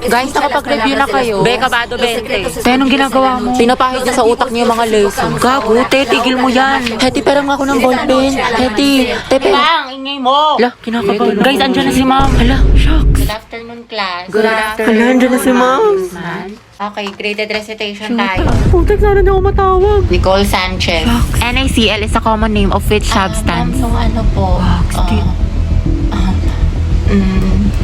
Guys, nakapag-review na kayo. Beka Bado 20. Te, anong ginagawa mo? Pinapahid niya sa utak niya yung mga lesson. Gago, te, tigil mo yan. Heti, perang ako ng ballpen. Heti, tepe. Bang, ingay mo. Hala, kinakabahan. Guys, andyan na si ma'am. Hala, shucks. Good afternoon, class. Good afternoon. Hala, andyan na si ma'am. Okay, graded recitation tayo. Putek, sana na ako matawag. Nicole Sanchez. NaCl is a common name of which substance? Yung ano po.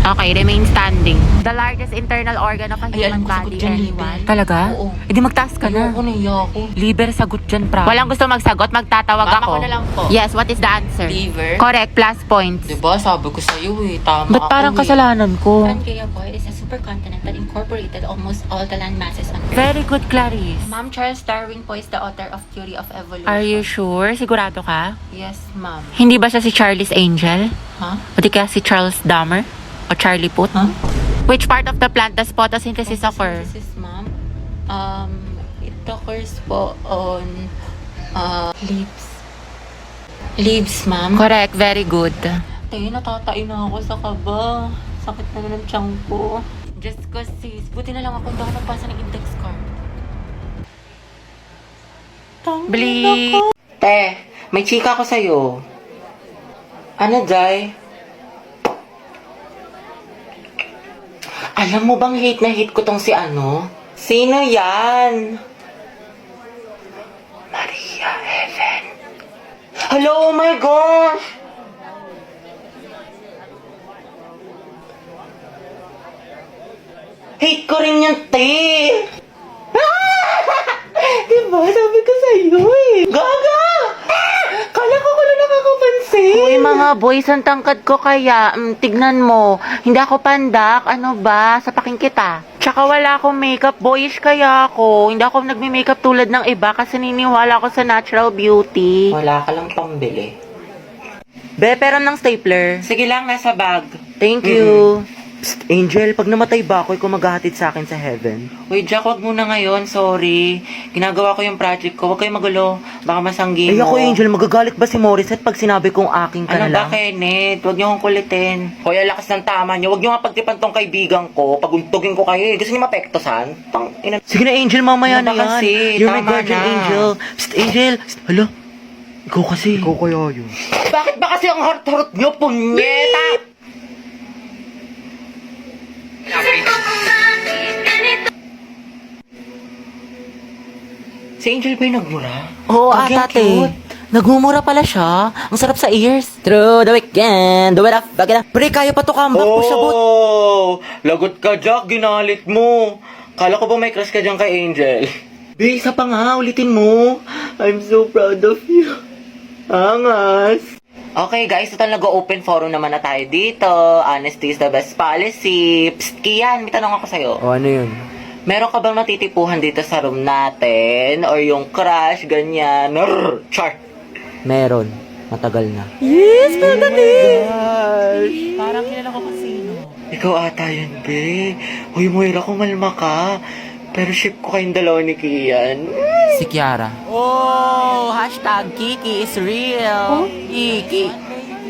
Okay, remain standing. The largest internal organ of a human Ay, alam ko, body, sagot dyan, anyone? liver. Talaga? Oo. E di magtaas ka na. Ano ako? Liver, sagot dyan, pra. Walang gusto magsagot, magtatawag Mama ako. ko na lang po. Yes, what is the answer? Liver. Correct, plus points. Diba, sabi ko sa'yo eh. Tama Ba't parang ako kasalanan ko? Pangea Boy is a supercontinent that incorporated almost all the land masses on Earth. Very good, Clarice. Ma'am, Charles Darwin po is the author of Theory of Evolution. Are you sure? Sigurado ka? Yes, ma'am. Hindi ba siya si Charlie's Angel? Huh? O di kaya si Charles Dahmer? O Charlie Puth? Huh? Which part of the plant does photosynthesis occur? This is ma'am. It occurs po on leaves. Leaves, ma'am. Correct, very good. Tayo, natatain na ako sa kaba. Sakit naman ng tiyan ko. Just ko sis, buti na lang ako hindi ako nagpasa ng index card. Bleep! Te, may chika ko sa'yo. Ano, Jai? Alam mo bang hate na hate ko tong si ano? Sino yan? Maria Helen. Hello, oh my gosh! Hate ko rin yung te! Diba? Sabi ko sa'yo eh. Gaga! Kala ko lang nakakapansin. Uy, mga boys, ang tangkad ko kaya, tignan mo, hindi ako pandak, ano ba, sapakin kita. Tsaka wala akong makeup, boyish kaya ako, hindi ako nagme-makeup tulad ng iba kasi niniwala ako sa natural beauty. Wala ka lang pambili. Be, pero ng stapler. Sige lang, nasa bag. Thank you. Psst, Angel, pag namatay ba ako, ikaw maghahatid sa akin sa heaven? Uy, Jack, wag muna ngayon. Sorry. Ginagawa ko yung project ko. Huwag kayong magulo. Baka masanggi Ay mo. ako, Angel, magagalit ba si Morissette pag sinabi kong aking ka Ano na ba, lang? Kenneth? Huwag niyo akong kulitin. Hoy, ang lakas ng tama niyo. Huwag niyo nga pagtipan tong kaibigan ko. Paguntugin ko kayo eh. Gusto niyo mapektosan? Sige na, Angel, mamaya Ano na ba yan. kasi? You're my Tama guardian na. angel. Psst, Angel. Psst, hala. Ikaw kasi. Ikaw kaya yun. Bakit ba kasi ang harot-harot niyo, punyeta? Si Angel ba yung nagmura? Oo, Ang ate. cute. Nagmumura pala siya. Ang sarap sa ears. Through the weekend, do it up, back it up. Pre, kaya pa to comeback po siya, bot. Oh, lagot ka, Jack. Ginalit mo. Kala ko ba may crush ka dyan kay Angel? Be, isa pa nga. Ulitin mo. I'm so proud of you. Angas. Okay, guys. Total nag-open forum naman na tayo dito. Honesty is the best policy. Psst, Kian, may tanong ako sa'yo. O, ano yun? Meron ka bang natitipuhan dito sa room natin? Or yung crush, ganyan? Char. Meron. Matagal na. Yes, pagdating! Parang kilala ko kasino. Ikaw ata yun, be. Uy, Moira, kumalma ka. Pero ship ko kayong dalawa ni Kian. Si Kiara. Oh, hashtag Kiki is real. Kiki.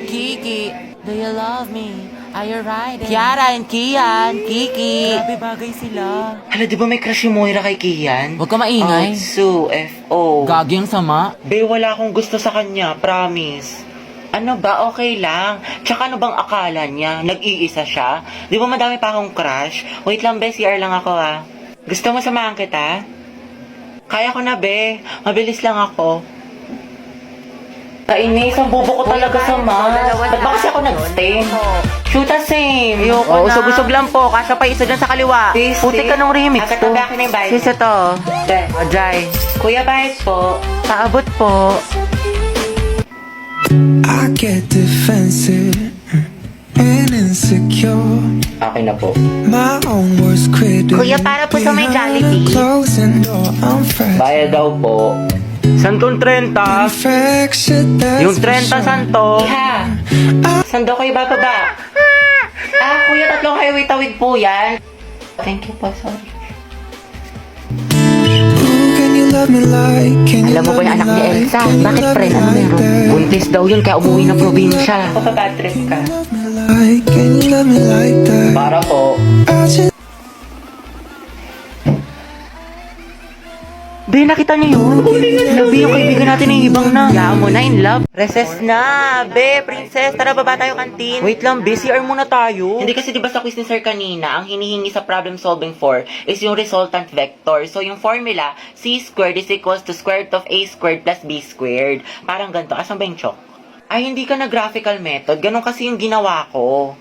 Kiki. Do you love me? Are you riding? Kiara and Kian. Kiki. Grabe bagay sila. Hala, di ba may crush yung Moira kay Kian? Huwag ka maingay. Sue, F.O. Gagi ang sama. Be, wala akong gusto sa kanya, promise. Ano ba? Okay lang. Tsaka ano bang akala niya? Nag-iisa siya? Di ba madami pa akong crush? Wait lang, be. CR lang ako, ah. Gusto mo samahan kita? Kaya ko na, be. Mabilis lang ako. Kainis, ang bobo ko talaga sa math. Ba't ba kasi ako nag-stay? Shoot a same. Ayoko Oo, na. usog-usog lang po. Kasya pa isa dyan sa kaliwa. Sis, Putik ka sis. nung remix Agad to. na ba akin na yung bayad? Sis, ito. Be. O, Jai. Kuya, bayad po. Paabot po. I get defensive and insecure. Akin na po. My own worst critic. Kuya, para po sa may Behind Jollibee. the closing door, I'm fresh. Bayad daw po. Santong 30. Infection, that's Yung for 30 sure. santo. Iha! Sando kayo bababa? Kuya, tatlong highway tawid po yan. Thank you po, sorry. Ooh, can you love me like? Can you Alam mo ba love yung me anak ni like? Elsa? Can you Bakit love friend? me Ano like meron? that? Buntis daw yun kaya umuwi ng probinsya. Papabad trip ka. Love me like, can you love me like that? Para po. I just Be, nakita niyo yun? Labi yung kaibigan natin na ibang na. Yaan mo na, in love. Recess na. Be, princess, tara baba tayo kantin. Wait lang, be, CR muna tayo. Hindi kasi diba sa quiz ni Sir kanina, ang hinihingi sa problem solving for is yung resultant vector. So yung formula, c squared is equals to square root of a squared plus b squared. Parang ganito. Asan ba yung chalk? Ay, hindi ka na graphical method. Ganon kasi yung ginawa ko.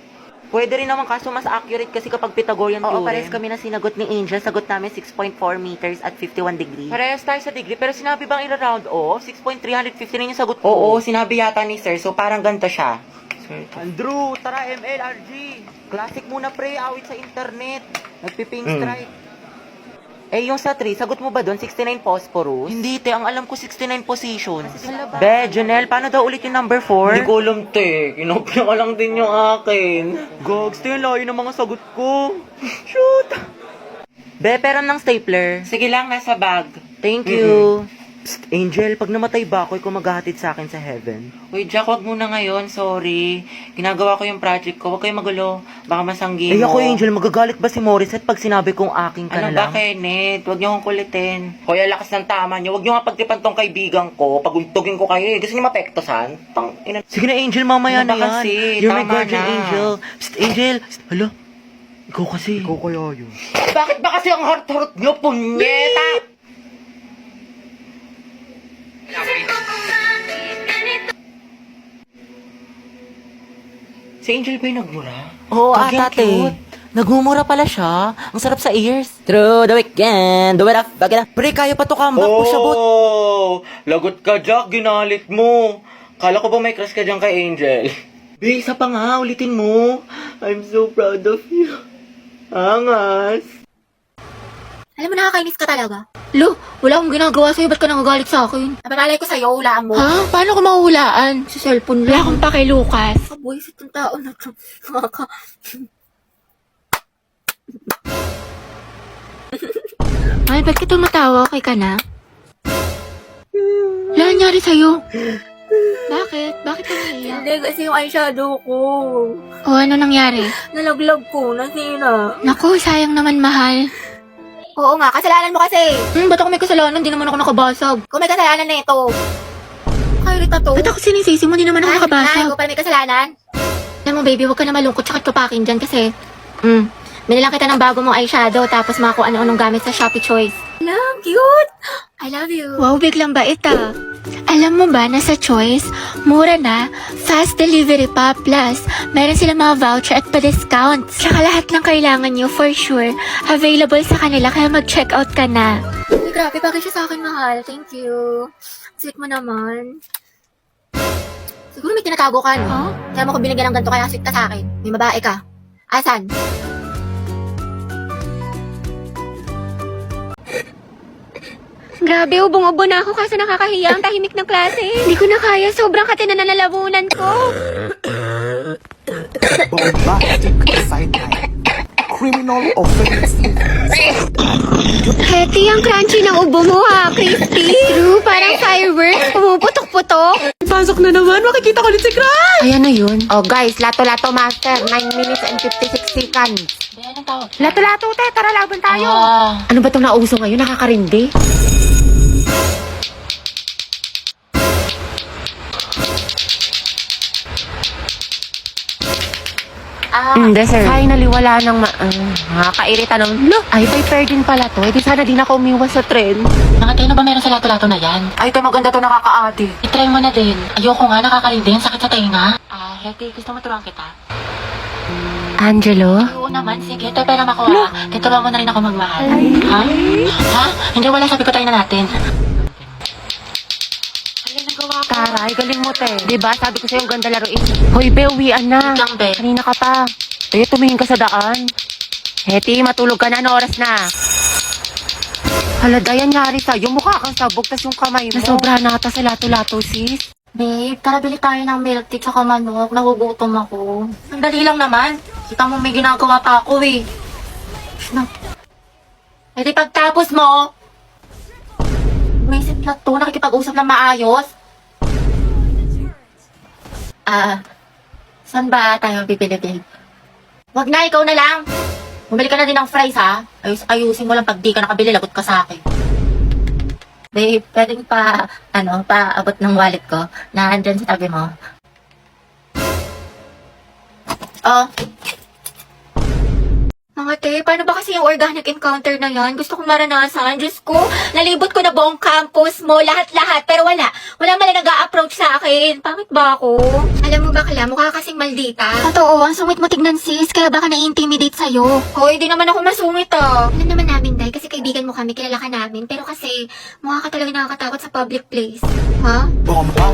Pwede rin naman kaso mas accurate kasi kapag Pythagorean Oo, theorem. pares kami na sinagot ni Angel. Sagot namin 6.4 meters at 51 degrees. Parehas tayo sa degree, pero sinabi bang i-round off? 6.350 rin yung sagot ko. Oo, sinabi yata ni Sir. So parang ganito siya. Andrew, tara ML, RG. Classic muna pre, awit sa internet. Nagpiping strike. Eh, yung sa 3, sagot mo ba doon? 69 phosphorus? Hindi, te. Ang alam ko 69 positions. Be, Janelle, paano daw ulit yung number 4? Hindi ko alam, te. Kinopya ko lang din yung akin. Gogs, te, layo ng mga sagot ko. Shoot! Be, pera ng stapler. Sige lang, nasa bag. Thank you. Psst, Angel, pag namatay ba ako, ikaw maghahatid sa akin sa heaven? Uy, Jack, wag muna ngayon. Sorry. Ginagawa ko yung project ko. Huwag kayong magulo. Baka masanggi Eh, mo. ako, Angel, magagalit ba si Morissette pag sinabi kong aking ka Ano na ba, lang? Kenneth? Huwag niyo akong kulitin. Hoy, ang lakas ng tama niyo. Huwag niyo nga pagtipan tong kaibigan ko. Paguntugin ko kayo. Gusto niyo mapektosan? Ina. Sige na, Angel, mamaya Ano na ba yan. kasi? You're my Tama guardian na. angel. Psst, Angel. Psst, hala. Ikaw kasi. Ikaw kaya yun. Bakit ba kasi ang heart-heart niyo, punyeta? Si Angel ba yung nagmura? Oo, Gagi, ang ate. cute. Nagmumura pala siya. Ang sarap sa ears. Through the weekend, do it up, back it up. Pre, kaya pa to comeback po siya, bot. Oh, lagot ka, Jack. Ginalit mo. Kala ko ba may crush ka dyan kay Angel? Be, isa pa nga. Ulitin mo. I'm so proud of you. Angas. Alam mo, nakakainis ka talaga. Lo, wala akong ginagawa sa'yo. Ba't ka nangagalit sa akin? Napapalay ko sa'yo, hulaan mo. Ha? Paano ko mahulaan? Sa cellphone lang. Wala akong pake, Lucas. Kabuisit ng tao na to. Ay, ba't ka tumatawa? Okay ka na? Wala nangyari sa'yo. Bakit? Bakit ka naiiyak? Hindi, kasi yung eyeshadow ko. O, ano nangyari? Nalaglag ko, nasira. Naku, sayang naman, mahal. Oo nga, kasalanan mo kasi. Ba't ako may kasalanan? Di naman ako nakabasag. Kung may kasalanan na ito. Kairita to. Ba't ako sinisisi mo? Di naman ako Ay, nakabasag. ikaw pala may kasalanan. Alam mo, baby, huwag ka na malungkot tsaka tupakin dyan kasi, binilang kita ng bago mong eyeshadow tapos mga kung ano-anong gamit sa Shopee Choice. Alam, cute. I love you. Wow, biglang bait ah. Alam mo ba na sa Choice, mura na, fast delivery pa, plus meron silang mga voucher at pa-discounts. Tsaka lahat ng kailangan nyo, for sure, available sa kanila kaya mag-check out ka na. Uy, grabe, bagay siya sa akin, mahal. Thank you. Sweet mo naman. Siguro may tinatago ka, no? Huh? Kaya mo ko binigyan ng ganito kaya sweet ka sa akin. May babae ka. Asan? Grabe, ubong-ubo na ako kasi nakakahiya ang tahimik ng klase. Hindi ko na kaya, sobrang kati na nalalabunan ko. Bombastic sideline. Criminal offense. Heti, ang crunchy ng ubo mo ha, crispy. True, parang fireworks, pumuputok-putok. Pasok na naman. Makikita ko ulit si Crush. Ayan na yun. Oh, guys, lato-lato master. 9 minutes and 56 seconds. Lato-lato, te. Tara, laban tayo. Ano ba itong nauso ngayon? Nakakarindi? Sir. Finally, wala nang nakakairita ng, ay, paper din pala to. Eh, di sana din ako umiwas sa trend. Nakatay na ba meron sa lato-lato na yan? Ay, ito maganda to, nakakaati. I-try mo na din. Ayoko nga, nakakalindi. Ang sakit sa tenga. Heti, gusto mo turuan kita? Angelo? Oo naman, sige. Ito pera makuha. Tuturuan mo na rin ako magmahal. Ha? Ha? Hindi, wala. Sabi ko tayo na natin. Alin, nagawa ko. Taray, galing mo, te. Diba, sabi ko sa'yo, ang ganda laruin. Hoy, be, uwian na. Wait lang, be. Kanina ka pa. Tayo, tumingin ka sa daan. Heti, matulog ka na. Ano oras na? Hala, Dayan, nyari sa'yo. Mukha kang sabog, tas yung kamay mo. Nasobra na ata sa lato-lato, sis. Babe, tara bili tayo ng milk tea tsaka manok. Nagugutom ako. Sandali lang naman. Kita mo may ginagawa pa ako eh. Eh di pagtapos mo, umisip na to, nakikipag-usap na maayos. Saan ba tayo bibili, babe? Wag na, ikaw na lang. Bumili ka na din ng fries ha. Ayusin mo lang pag di ka nakabili, lagot ka sa akin. Babe, pwedeng paabot ng wallet ko na andyan sa tabi mo. Oh, Mga te, paano ba kasi yung organic encounter na yan? Gusto kong maranasan. Diyos ko, nalibot ko na buong campus mo, lahat-lahat. Pero wala man lang nag-a-approach sa akin. Pangit ba ako? Alam mo bakla, mukha kasing maldita. Totoo, ang sungit mo tignan sis, kaya baka na-intimidate sa'yo. Hoy, di naman ako masungit ah. Alam naman namin, Day, kasi kaibigan mo kami, kilala ka namin. Pero kasi, mukha ka talaga nakakatakot sa public place. Ha?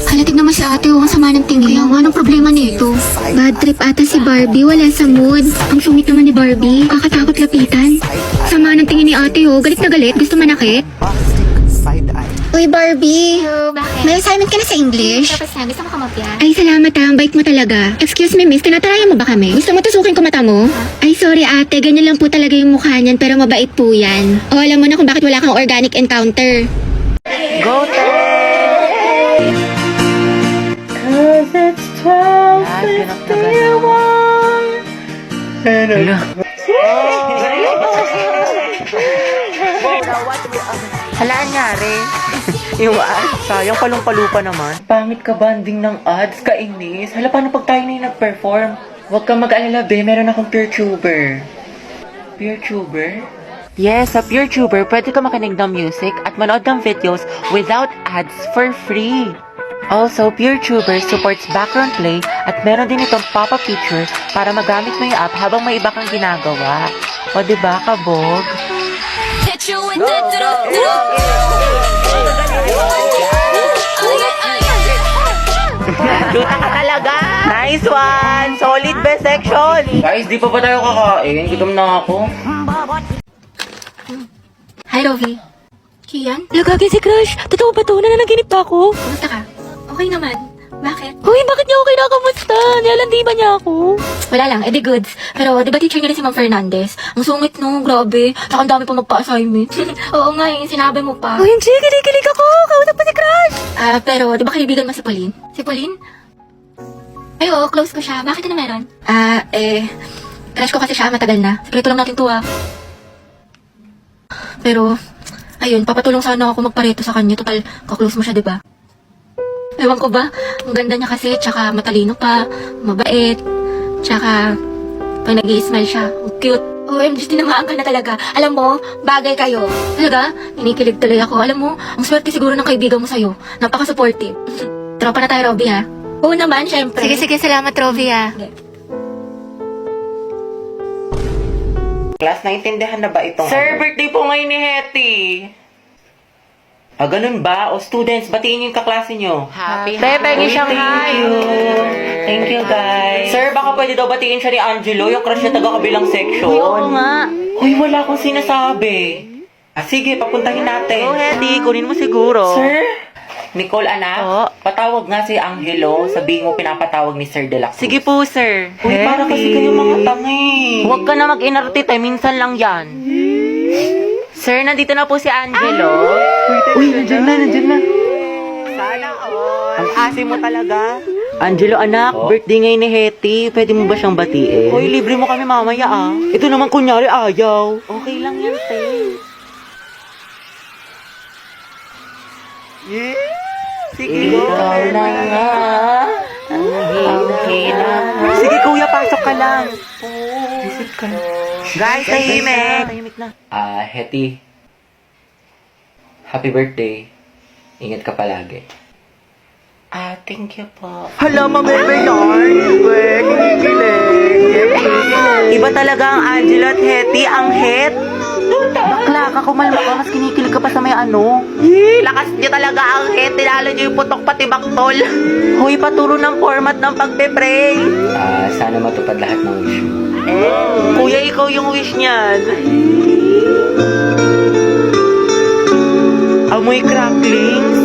Hala, tignan mo si ate, ang sama ng tingin. Kaya nga, anong problema nito? Bad trip ata si Barbie, wala sa mood. Ang sungit naman ni Barbie, kakatakot lapitan. Sama ng tingin ni ate, oh. Galit na galit, gusto manakit. Bombastic side eye. Uy, Barbie. Bakit? May assignment ka na sa English? Tapos na, gusto mo kamapya? Ay, salamat ha. Ang bait mo talaga. Excuse me, miss. Tinatarayan mo ba kami? Gusto mo tusukin ko mata mo? Ay, sorry ate. Ganyan lang po talaga yung mukha niyan, pero mabait po yan. O, alam mo na kung bakit wala kang organic encounter. Go, Tay! Cause it's 12:51. Hala, anyari. Yung ads, sayang palong-palupa naman. Pangit ka banding ng ads, kainis. Hala, paano pag tayo na yung nag-perform? Huwag kang mag-alala, be. Meron akong PeerTuber. PeerTuber? Yes, sa PeerTuber, pwede ka makinig ng music at manood ng videos without ads for free. Also, PeerTuber supports background play at meron din itong pop-up feature para magamit mo yung app habang may iba kang ginagawa. O, diba, kabog? Luta ka talaga! Nice one! Solid best section! Guys, di pa ba tayo kakain? Gutom na ako. Hi, Rovi. Kian? Lagagi si Crush. Totoo ba to? Nananaginip ba ako? Kumusta ka? Okay naman. Bakit? Uy, bakit niya ako kinakamusta? Nilalandi ba niya ako? Wala lang, edi goods. Pero, di ba teacher niya rin si Ma'am Fernandez? Ang sungit no, grabe. Tsaka ang dami pa magpa-assignment. Oo nga, yung sinabi mo pa. Uy, Angie, kinikilig ako. Kausap pa si Crush. Pero, di ba kaibigan mo si Pauline? Si Pauline? Ay, oo, close ko siya. Bakit na meron? Crush ko kasi siya, matagal na. Sekreto lang natin to, Pero, ayun, papatulong sana ako magpareto sa kanya. Total, kaklose mo siya, di ba? Ewan ko ba, ang ganda niya kasi, tsaka matalino pa, mabait, tsaka pag nag-i-smile siya, ang cute. OMG, tinamaan ka na talaga. Alam mo, bagay kayo. Talaga, inikilig tuloy ako. Alam mo, ang swerte siguro ng kaibigan mo sa'yo. Napaka-supportive. Tropa na tayo, Robby, ha? Oo naman, syempre. Sige, salamat, Robby, ha? Class, naintindihan na ba itong... Sir, birthday po ngayon ni Hetty. Ah, ganun ba? O students, batiin niyo yung kaklase niyo. Happy Pengi siyang hi. Thank you, guys. Sir, baka pwede daw batiin siya ni Angelo, yung crush niya taga-kabilang section. Uy, oo nga. Uy, wala akong sinasabi. Ah, sige, papuntahin natin. Oh, Hetty, kunin mo siguro. Sir? Nicole, anak, Oo. patawag nga si Angelo. Sabihin mo pinapatawag ni Sir De La Cruz. Sige po, sir. Uy, para kasi kayo mga tangi. Huwag ka na mag-inarte, minsan lang yan. Sir, nandito na po si Angelo. Uy, nandiyan na. Sana all. Ang asim mo talaga. Angelo, anak, birthday ngayon ni Hetty. Pwede mo ba siyang batiin? Hoy, libre mo kami mamaya, Ito naman kunyari ayaw. Okay lang yan, te. Sige, Ikaw na nga. Ang hina. Sige, kuya, pasok ka lang. Visit ka na. Guys, tahimik na. Hetty. Happy birthday. Ingat ka palagi. Thank you po. Hala, mameme yarn. Iba talaga ang Angelo at Hetty, ang het. Bakla ka, kumalma ka, mas kinikilig ka pa sa may ano. Lakas niyo talaga ang het, tinalo niyo yung putok pati baktol. Hoy, paturo ng format ng pagpe-pray. Sana matupad lahat ng wish mo. Kuya, ikaw yung wish niyan. Amoy cracklings.